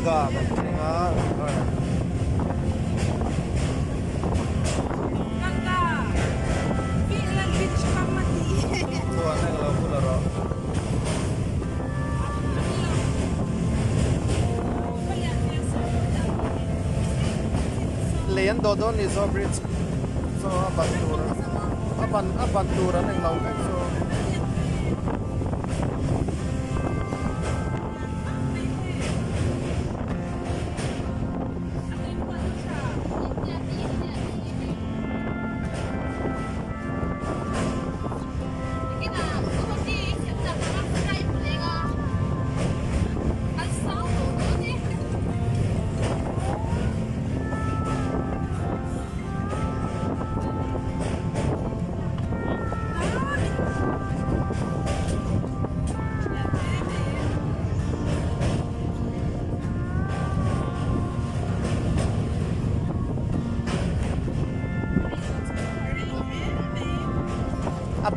ga nga Ganga. Finland beach ka mati. tua na lo pula ro Lian Dodo Mizo Bridge so apantura ng lawm so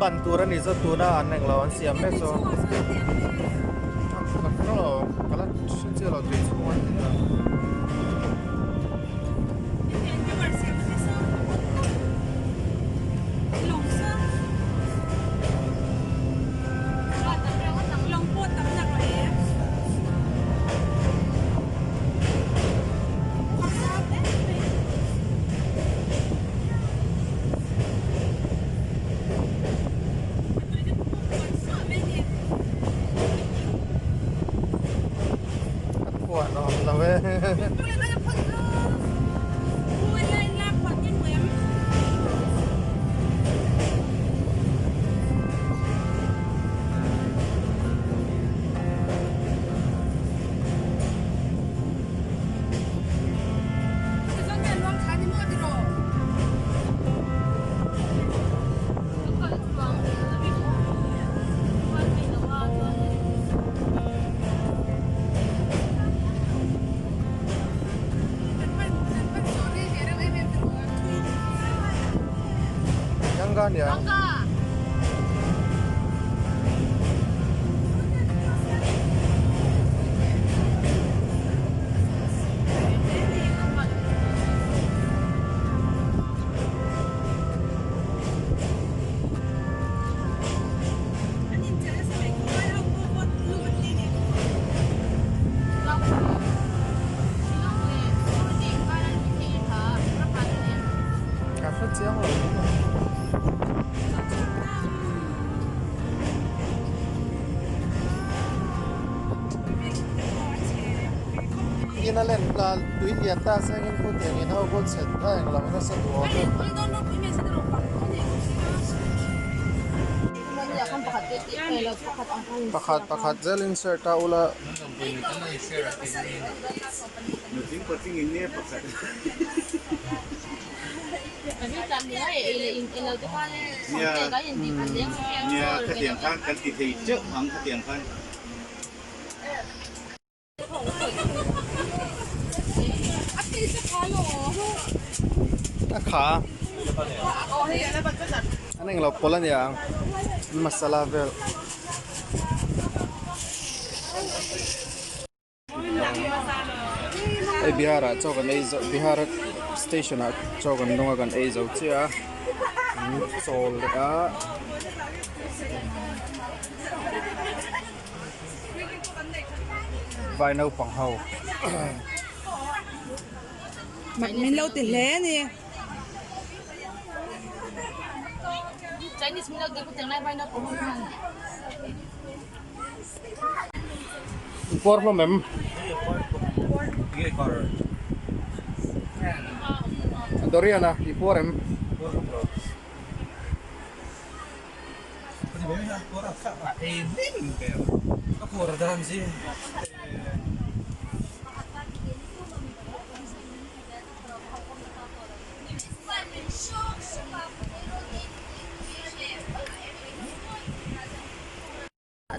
Banturan itu tuna aneh lawan siam so kalau sih lo tuh semua kan ya kafe siang Inalen la tuin diata sa ngin ko tiang in how good set ay ngala na sa duo pakat zel insert ta ula Kha anh em lọc polan yang masala vel ai bihara chokan ei bihara station a chokan donga kan ei zo chia sol a vai nâu pang hau Mình lâu tiền lé nè. Chinese mình lâu tiền của tiếng này vai nó cũng không. Por lo mem. Doriana, iporem.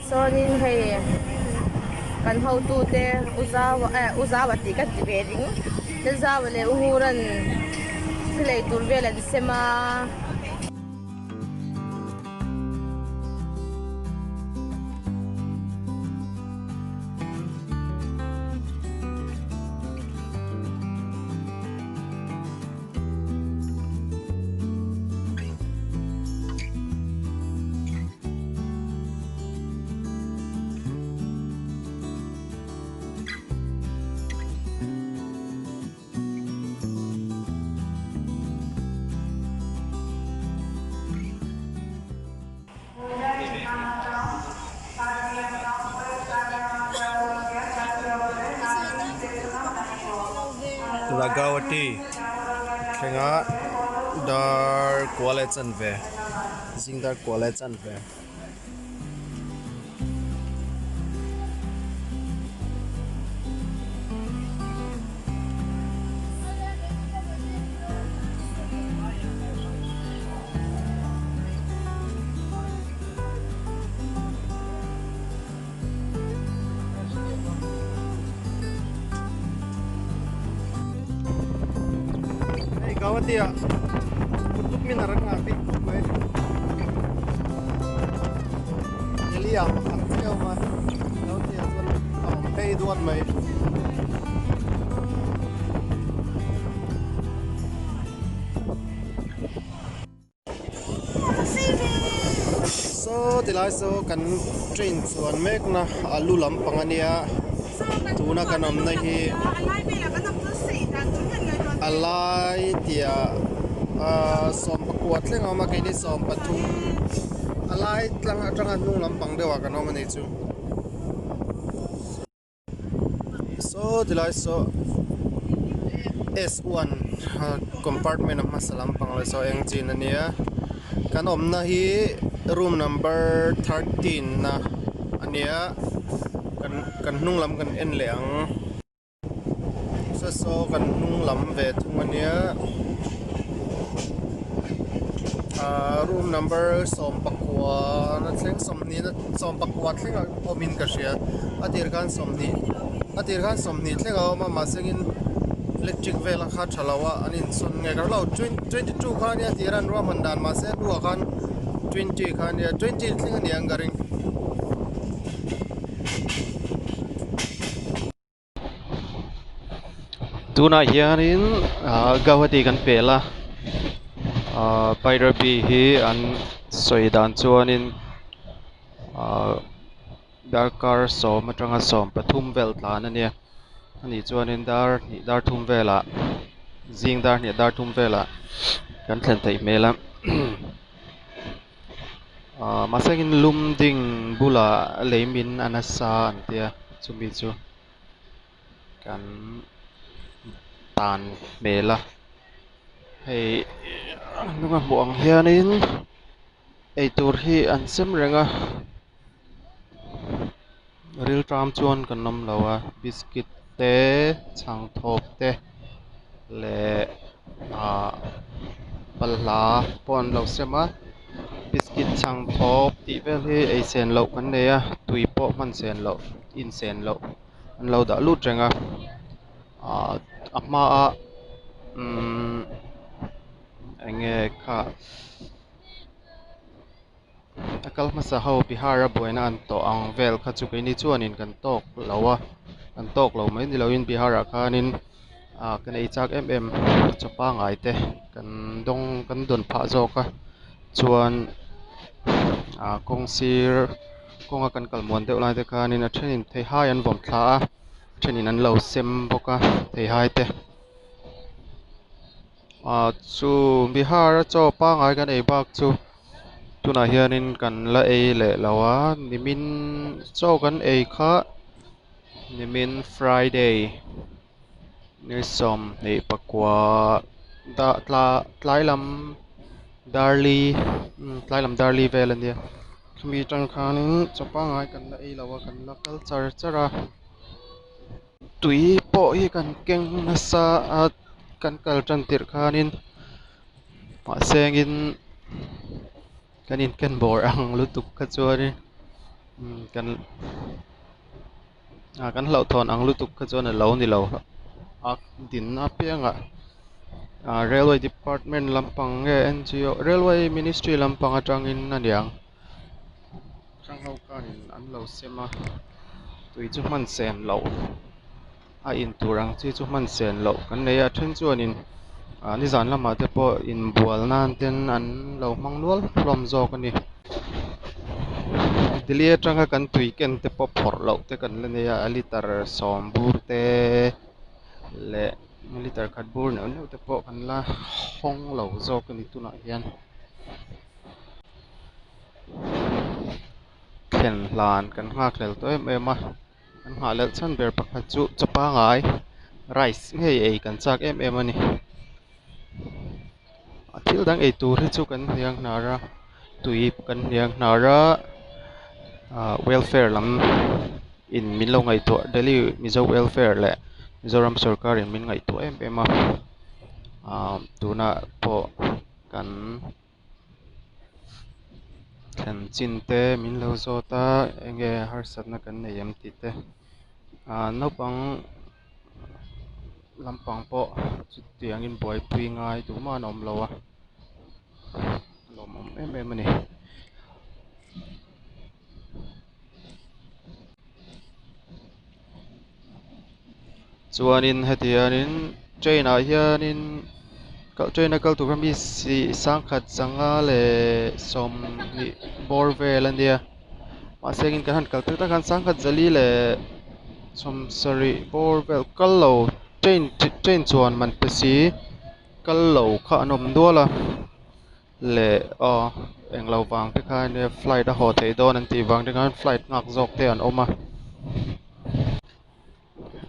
So nên hay kan hau tu te uzawa ti ka tibering te zawa le uhuran play tur vela de sema party thenga dar quality an ve zing dar quality an ve Kawatia untuk minarang ngapi gue jadi ya makan siapa mah kawatia tuan hey tuan mai so tilai so kan train tuan mek na alu lampang ania tuna kan am na hi alai tia som pakwat leng ama kai ni som pathum alai tlang atanga nung lampang dewa kan oma nei chu so dilai so S1 compartment of masalam pang le so engine ania kan om na hi room number 13 na ania kan nung lam kan en leang so kan nung lam ve thumania room number som pakwa na thleng som ni na som pakwa thleng omin ka sia atir kan som ni thleng ma ma sengin electric vel kha thalawa anin son nge gar lo 22 khan ya tiran ro mandan ma se du khan 20 khan ya 20 thleng ani angaring tuna hianin gawati kan pela Bairabi hi an soidan chuanin darkar som atanga som pathum vel tlan ania ani chuanin dar thum vela zing dar ni dar thum vela kan thlen thei mela masangin lum ding bula leimin anasa antia chumi chu kan tan mela hei nunga buang hianin eitur hi an sem renga ril tram chuan kan nom lawa biscuit te chang thop te le balhla pon lo sema biscuit chang thop ti vel hi ei sen lo kan neya tui po man sen lo in sen lo an lo da lut renga ama a enge kha akal masa ho bihara boina an to ang vel kha chu ni chuanin kan tok lawa kan tok lo mai ni lo in bihara khanin kan ei chak emem chopa ngai te kan dong kan don pha zo ka chuan kong sir konga kan kalmon deuh lai te khanin a thenin thei hai an vom thla a thenin an lo sem boka thei hai te chu bihara cho pa ngai kan ei bak chu tuna hianin kan la ei le lawa nimin cho kan ei kha nimin Friday ni som nei pakwa da tlailam darli velandia mi tangkhanin chopa ngai kan la ei lawa kan la culture chara tui po hi kan keng na sa at kan kaltran tir khanin ma sengin kanin kan bor ang lutuk ka chuani kan lo thon ang lutuk ka chuan lo ni lo ak din na pianga railway department lampang nge NGO Railwayministry lampang atangin aniang changhau kanin an lo sema tui chu man sen lo in turang chu man sen lo kan neya then chuanin ni zan lama te po in bual nan ten an lo mangnol from zo kani dilia tanga kan tui ken te po phor lo te kan le neya alitar som bur te le liter khat bur ne te po kan la hong lo zo kani tuna hian khen lan kan nga khlel to em a kan nga lel chan ber pakhat chu chapa ngai rice ngei ei kan chak em ani thil dang ei tur hi chu kan hiang nara tuip kan hiang nara welfare lam in min lo ngai to Delhimizowelfare le Mizoram Sawrkar in min ngai to em a tuna po kan thlen chin te min lo zota enge har satna kan nei am ti te naupang lampang po chu tiangin buaipui ngai tu ma nom lo a lawm em ani chuanin hetianin train ah hianin train a kal tur mi si sangkhat changa le som ni bor vel ania ma sengin kan han kal tak kan sangkhat zali le som sari bor vel kal lo train chuan man pesi kal lo kha anom duala le englo wang te kha ne flight a ho thei don an ti wang te kan flight ngak zok te an oma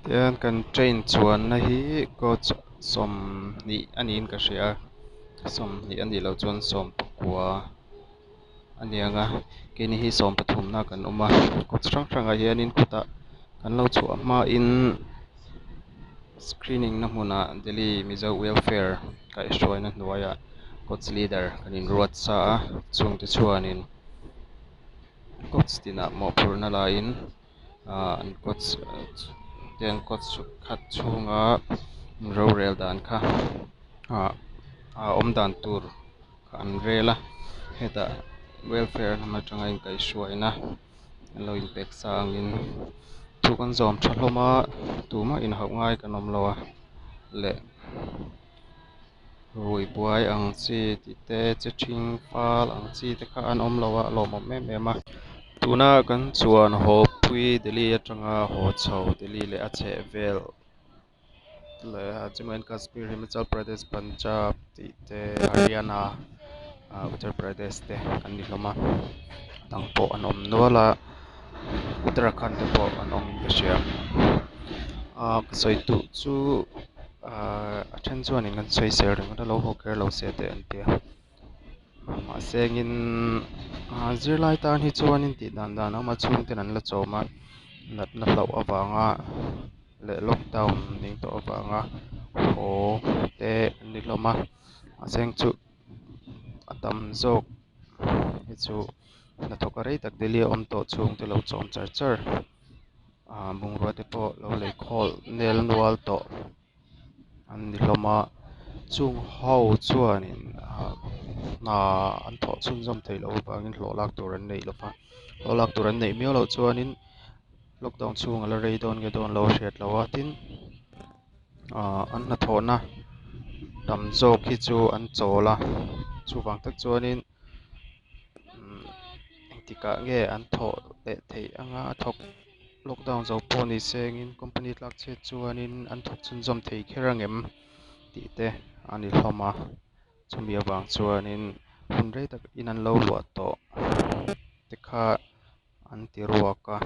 tian kan train chuan na hi coach som ni anin ka hria som ni ani lo chuan som pakua anianga kini hi som pathum na kan oma coach rang rang a hianin khuta kan lo chu ma in screening na hmuna Delhimizowelfare inkaihhruaina hnuaia coach leader kan in ruat sa a chung te chuanin coach tina mo phurna la in an coach tiang coach khat chunga ro rel dan kha om dan tur an rela heta welfare na tanga inkaihhruaina lo in pek sangin thu kan zom thaloma tuma in hau ngai kan om lowa le rui buai ang chi ti te che thing fal ang chi te kha an om lowa lawm em a tuna kan chuan ho pui Delhi atanga ho chho Delhi le a che vel le Jammu and Kashmir Himachal Pradesh Punjab ti te Haryana Uttar Pradesh te kan ni hloma tang po an om nuala Uttarakhand te po an om ka hria kasoi tu chu a then chuan in kan chei ser ring da lo ho ker lo se te an tia ma sengin zirlai tan hi chuan in ti dan dan ama chung ten an la chawma nat na hlo awanga le lockdown ning to awanga ho te an ni hloma a seng chu atam zawk hi chu na thok a rei tak Delhi om to chung te lo chawm char char bungrua te po lo lei khawl nel nual to an ni hloma chung ho chuanin an thawh chhun zawm thei lo wangin hlaw lak tur an nei lova hlaw lak tur an nei mio lo chuanin lockdown chung ala rei dawn nge dawn lo hriat lo a tin an hna thawhna tam zawk hi chu an chawla chuwang tak chuanin engtikah nge an thawh leh thei anga a thawk lockdown zo pawh ni sengin company tlak chet chuanin an thawk chhun zawm thei kher angem tih te ani hlawma chumi awang chuanin hun rei tak in an lo luah tawh tikha an ti ruak a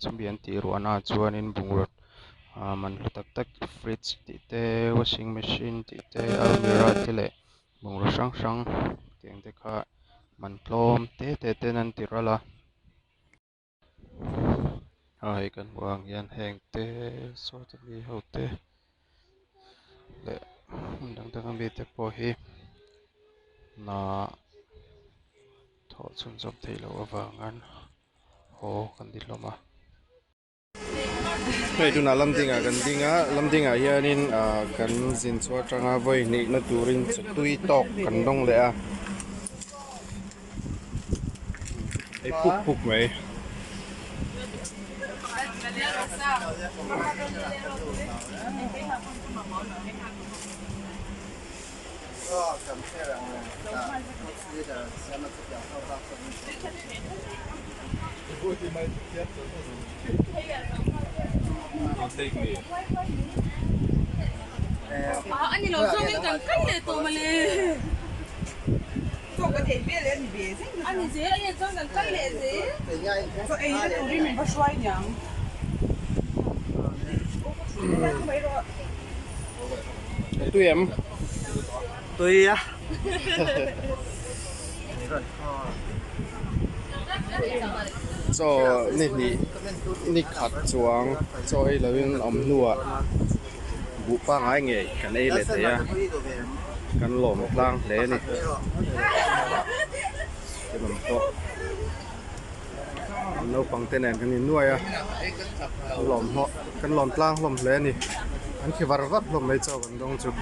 chumi an ti ruahna chuanin bungrut man hlu tak tak fridge tih te washing machine tih te almirah te leh bungraw hrang hrang tiang te kha man tlawm te ten an ti rala hei kan hmuang hian heng te sawta mi ho te le dang dang ami te pawh hi na thawh chhun zawm thei lo awangan ho kan ni hlawma hei tuna lamdinga kan dinga lamdinga hianin kan zin chuar tanga voi nih na turin tui tok kan dong le a ei phuk mai anh lâu xong anh cần cách để tụi mình cho cái thể biết lên về anh dễ anh xong cần cách để dễ cho anh tụi mình bắt xoay nhỉ tụi em Tôi á. cho nị khát chuang cho ấy là bên ẩm lúa vụ pa ngay nghề cái này là thế à cái lò một lang đấy này cái mình to nấu bằng tên này cái này nuôi à lòm họ cái lòm lang lòm đấy này anh khi vào vắt lòm lấy cho vận động chụp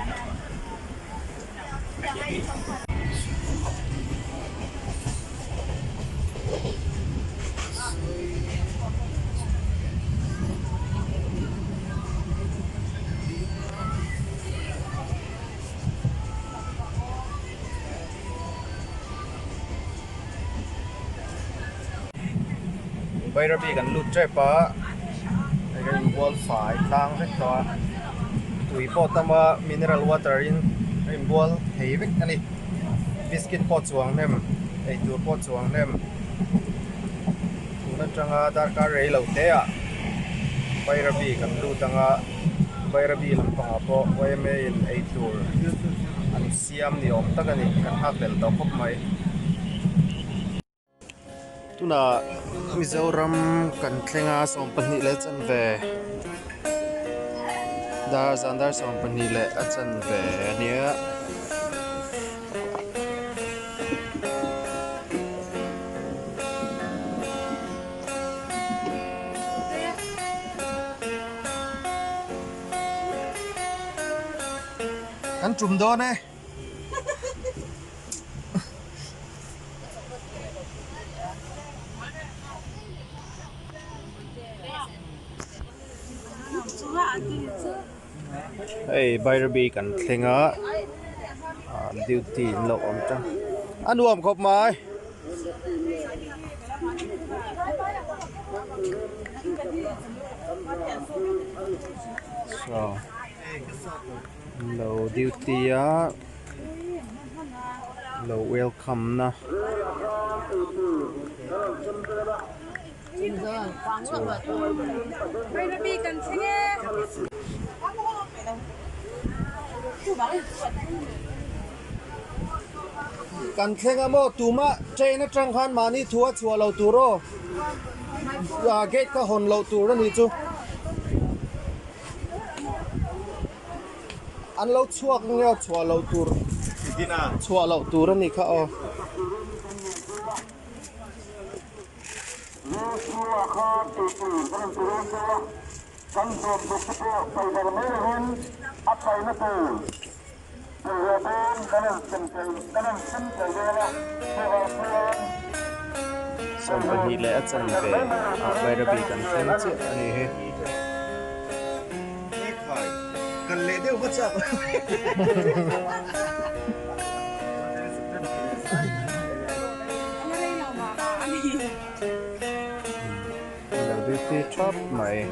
Bairabi kan lut trai pa kan wall fai tlang vek to tui po tama mineral water in wall hei vek ani biscuit pot chuang nem ei tur pot chuang nem tuna tanga darkar rei lo te a Bairabi kan lut anga Bairabi lampanga po wayme in ei tur an siam ni om takani kan hak del to khop mai tuna Mizoram kan thlenga som pani le chan ve dar zandar som pani le a chan ve ania kan chum do ne hey Bairabi kan thlenga duty lo om ta anuam khop mai so lo duty a lo welcome na Bairabi kan singe. kan thlenga mo tuma train Tangkhang mani thua chua lo turo gate ka hon lo tur ni chu an lo chuak nge chua lo tur Dina. chua lo tur ni kha o som pani le a chan ve Bairabi kan thlen che ani he Cần lệ đều mất chậm. là duty chop mày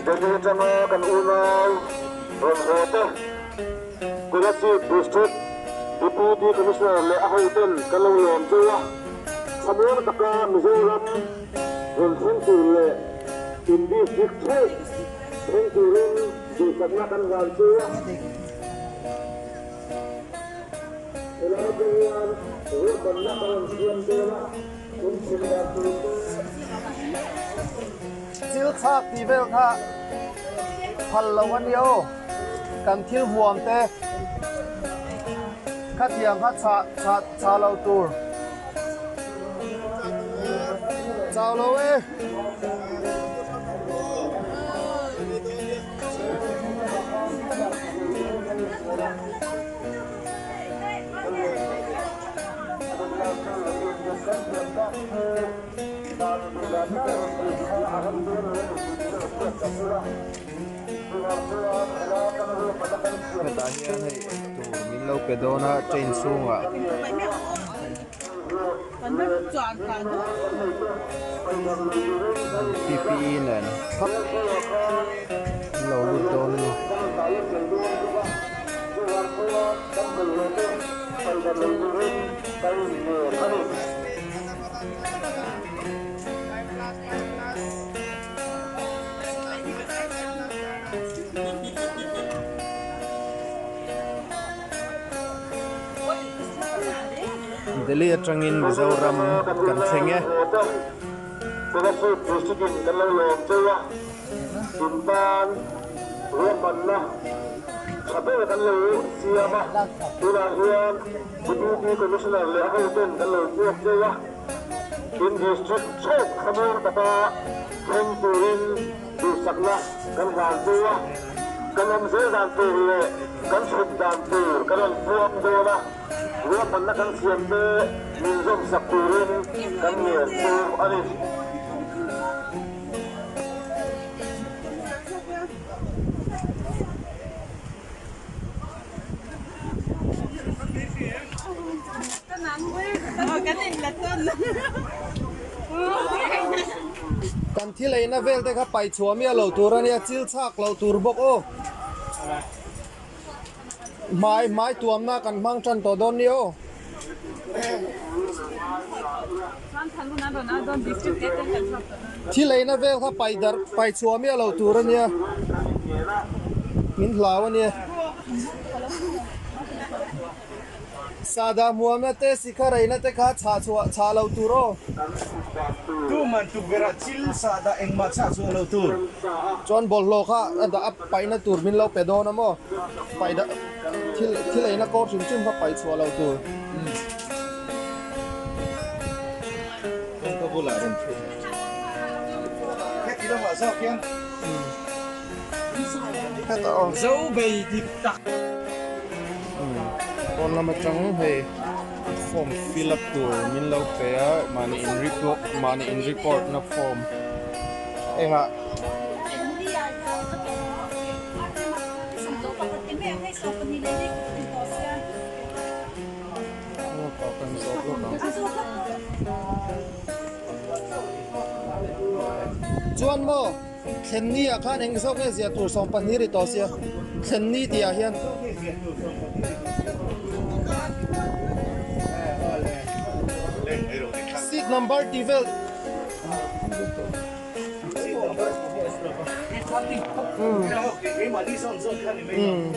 Jadi sama kan unal Rosete Kulasi District Deputy Commissioner Le Ahaitan kalau lawm tuah Samuel taka Mizoram Ronsen tule Indi District Ronsen disagnakan lawm tuah Elajuan Urban Nakaran Siam Dewa Unsin Datu chill thak ti vel kha phal lo an yo kan thil huam te kha tiang kha cha lo tur chao lo e Kita hian hei tur min lo pe dona train sunga PPE nen khắp lo lu don ni Delhi atangin Mizoram kan thleng e Kuna su district kan lo lawm chewa Simpan Ruapan na Sabi kan lo siyama Tuna hiyan Deputy Commissioner le Ahouten kan lo buok chewa In district chok khamur kata Thleng turin Dusakna kan gaan chewa Kan amze dan tur le Kan chut dan tur Kan ang buok dola Ruapan na kan siyambe Mizoram sakturin Kan niyan tur anis kan thileina vel te kha pai chuamia lo tur ania chil chak lo tur bok o mai tuamna kan mang tran to don ni o thileina vel kha pai chuamia lo tur ania min hlaw ania sada muamna te sikhareina te kha cha lo turo Tu man tu vera chil sada eng ma cha chu lo tur. chon bol lo kha da ap paina tur min lo pedo na mo paida thileina ko chum kha pai chwa lo tur Không có vô lại rồi. Cái gì đó mà sao kia? kha ta o Dấu bầy thì tặc. kon lama chang he form fill up tur min lo pe money in report na form enga chuan mo thlen ni a khan eng zok e zia tur som pani ri to sia thlen ni tia hian seat number tivel Cái mà đi xong rồi khăn thì mình.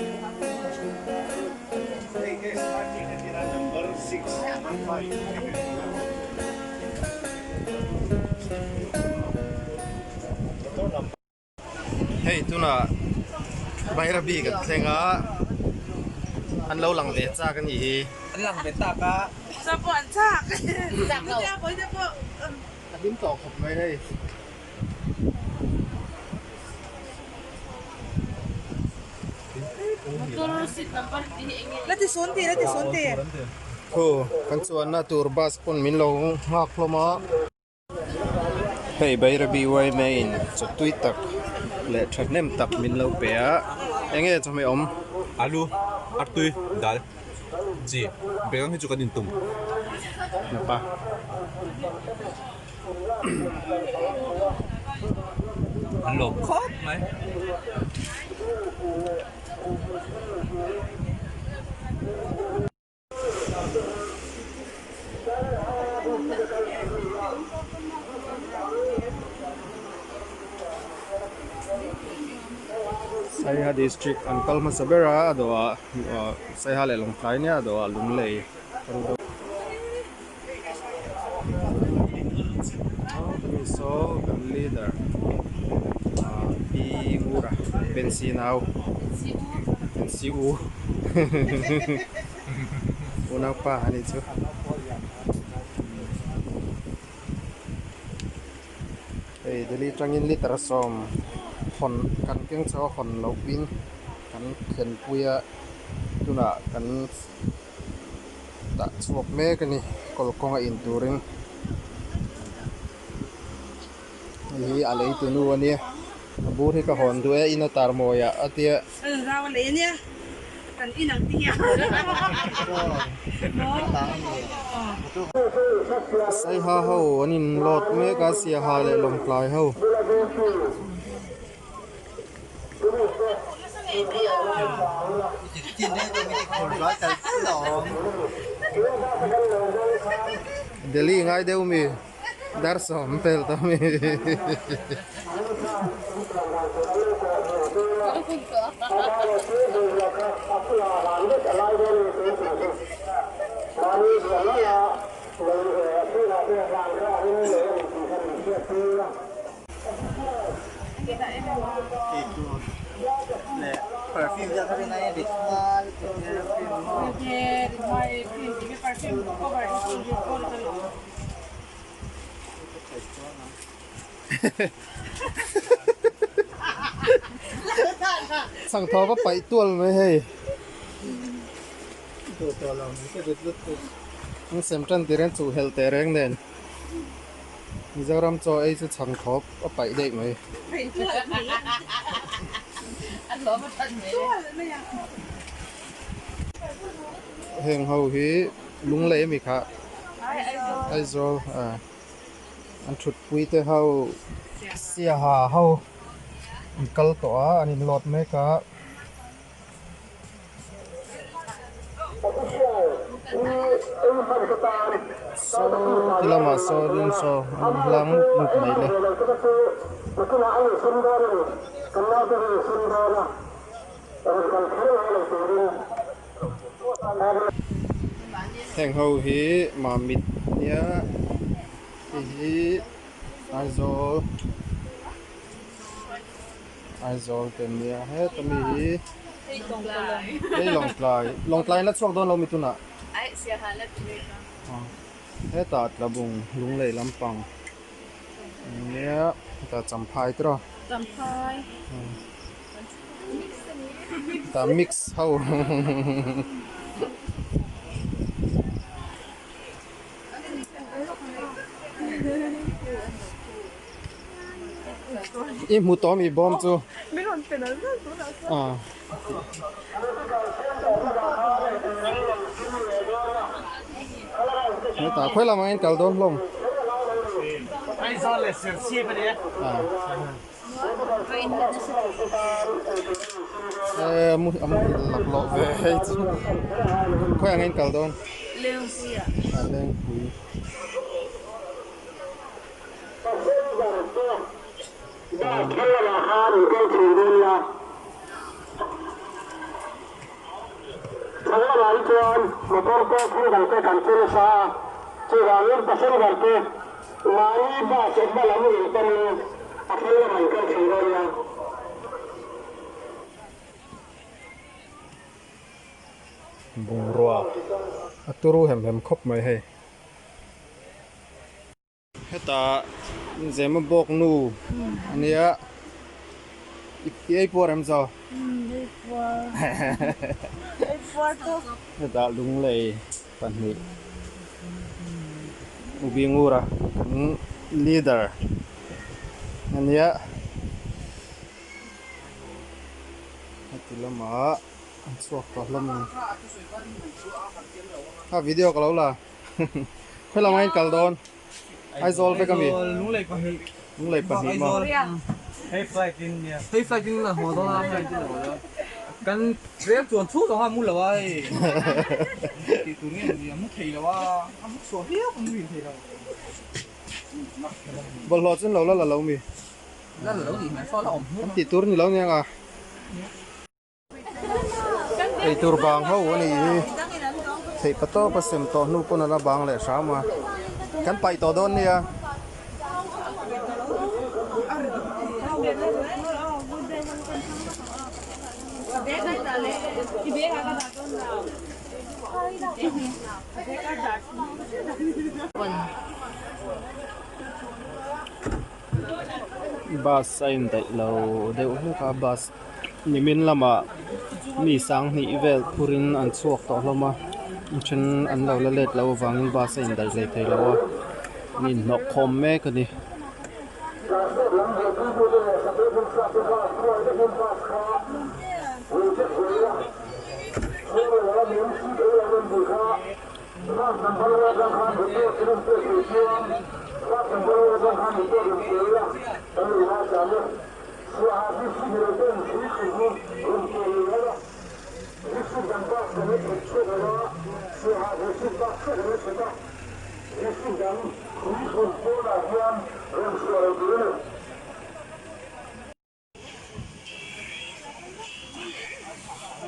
Cái smart ticket is number 615. hey tuna Bairabi kan thenga an lo lang ve cha kan hi Anh làm cái tạc á. Sa po an chak. Chak lo. Sa po sa po. dim to khop mai hey Lati sunti, lati sunti. ho kan chuan na tur bus pon min lo ngak hloma hey Bairabi wai main chu tui tak le thnem tak min lo pe a enge chome om Alu, artui, dal, ji, begang hiju kadin tum. napa Lawm khop mai. Saiha district Ankal Masabera doa Saiha le long kai nia doa lung lei Mizo kan leader pi mura bensinau bensiu unang pa ani chu hey Delhi tangin liter som hon kan keng chaw hon lo pin kan khen puya tuna kan ta chuak me kani kol konga in turin hi alei tunu ani abur hi ka hon du e ina tar moya atia Rawa le niya. Kan inang tiya. sai ha ho anin lot me ka sia ha le lom klai ho Delhi ngai deu mi dar som pel to mi Mani perfume ra cái này để mà sang thọ có bảy tuần mới hay nhưng xem chân thìren chủ health reng nên Mizoram cho ấy sẽ sang thọ có bảy đấy mới hàng hầu hi lung lệ mi khá ai rồi anh chụp quy tới hầu xia hà hầu kal tỏa anh lọt mấy cả so thì là mà so đến so làm một mấy này hàng hầu hi mà mít nhá hi ai rồi tem nhá hết tụi hi đây lòng tlai nó xuống đón lâu mít tu nè hết tạt là bùng lung lầy lắm bằng nhá ta chấm phai thôi ta mix hầu im mu to mi bom chu ta khơi làm anh cầu đôn luôn ai do là sườn xia bên đấy mu lạc lộ về khơi anh cầu đôn lên quý bùng rùa aturu hem khop mai hay heta zema bawk nu ania ipi por em zo heta lung lei pan ni ubi ngura leader ania hatilama suak to lam ha video kalau la khoi la mai kal don ai zol pe kami lung lei pan hi ma hey flight là hồ đó kan rep chuan thu to ha mu la wai ti tu ni ni mu thei la wa am so hi am mu thei la bol lo chen lo la lo mi la lo ni ma so la om am ti tur ni lo nya ga ei tur bang ho ni thei pato pasem to nu pon na bang le sa ma kan pai to don nia bus ain dai lo deu ka bus nimin lama mi sang ni vel purin an chuak to hloma chen an lo la let lo wangin bus ain dai zai thei lo ni nok khom me ka ni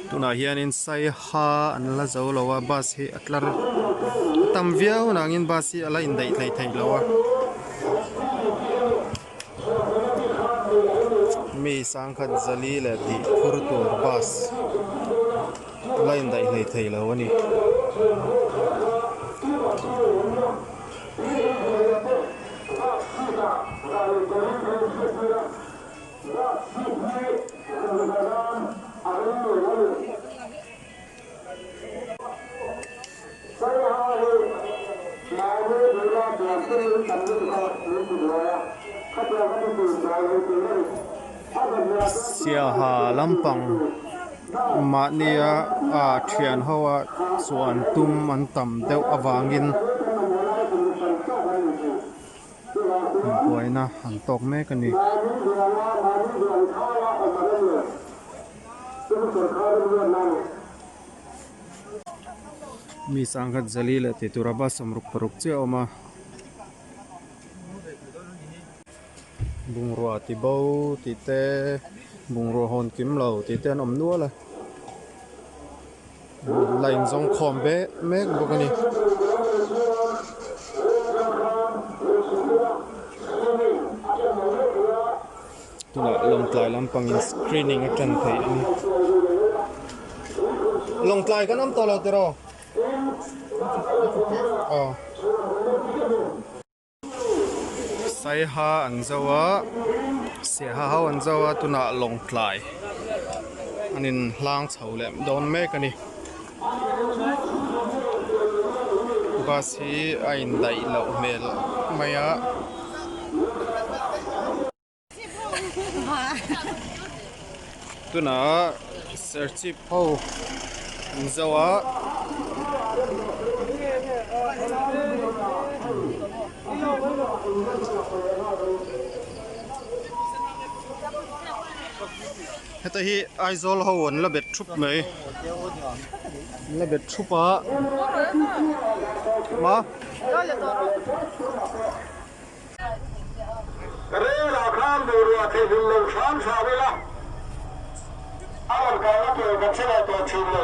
tuna hianin sai ha an la zo lo wa bus hi atlar tam viau nangin bus hi ala in dai thei thei lo wa mi sangkhat zali le ti khurtur bus line dai hlei thei lo ani siaha lampang mania a thian hoa chuan tum an tam deuh awangin buaina an tok mek ani mi sangkhat zali le ti turaba samruk paruk che oma bungrua ti bo ti te bungrua hon kim lo ti te an om nuala line zong khom be mek bokani tuna long tlai lampang in screening atan thei ani long tlai kan am tolo tero sai ha an zawa se ha ho an zawa tuna long tlai anin hlang chho lem don mek ani bus hi a in dai lo mel maya tuna search po an zawa heta hi aizol ho on la bet thup mai la bet thupa ma Rela kham durua the hillo sham shabela alam ka to ka chela to chilo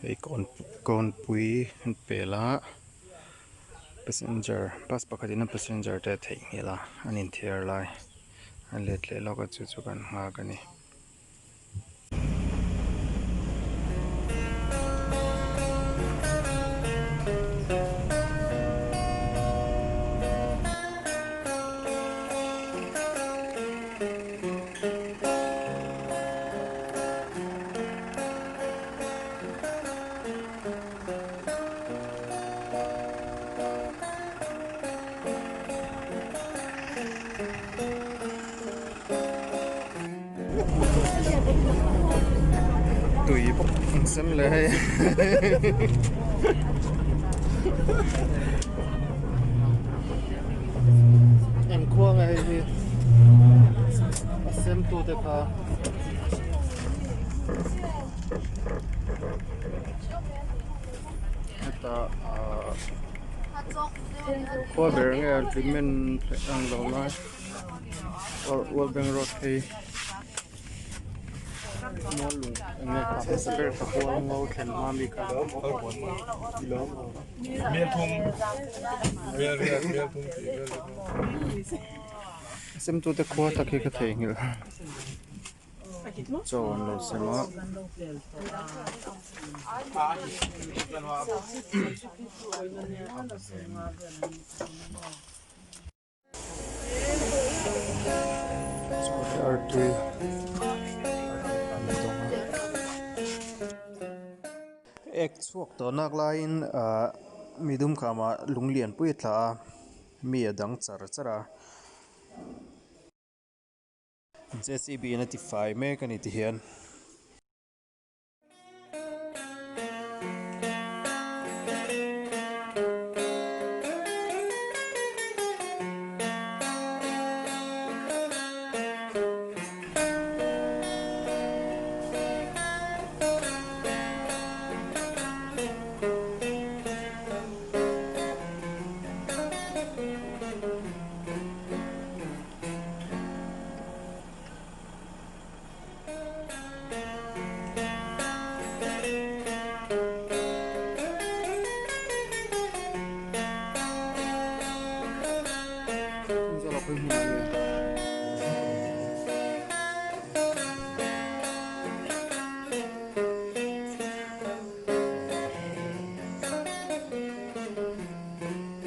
ei kon pui pela passenger bus pakhatina passenger te thei ngela anin thiar lai an let le loka chu chu kan nga kani tùy bốc xem lại em khoa ngay thì xem tu thế cả ta khoa bể nghe treatment ăn lâu nay or bang road hay mua luôn nghe cả sẽ bể cả khoa ngô khen mami cả miên thùng miên thùng xem tu thế khoa ta khi cái thấy nhiều cho anh lo xem á ek chuak to nak lain midum khama lunglian pui thla mi adang char chara JCB na ti fai me kan ti hian Hãy subscribe cho kênh Ghiền Mì Gõ để không bỏ lỡ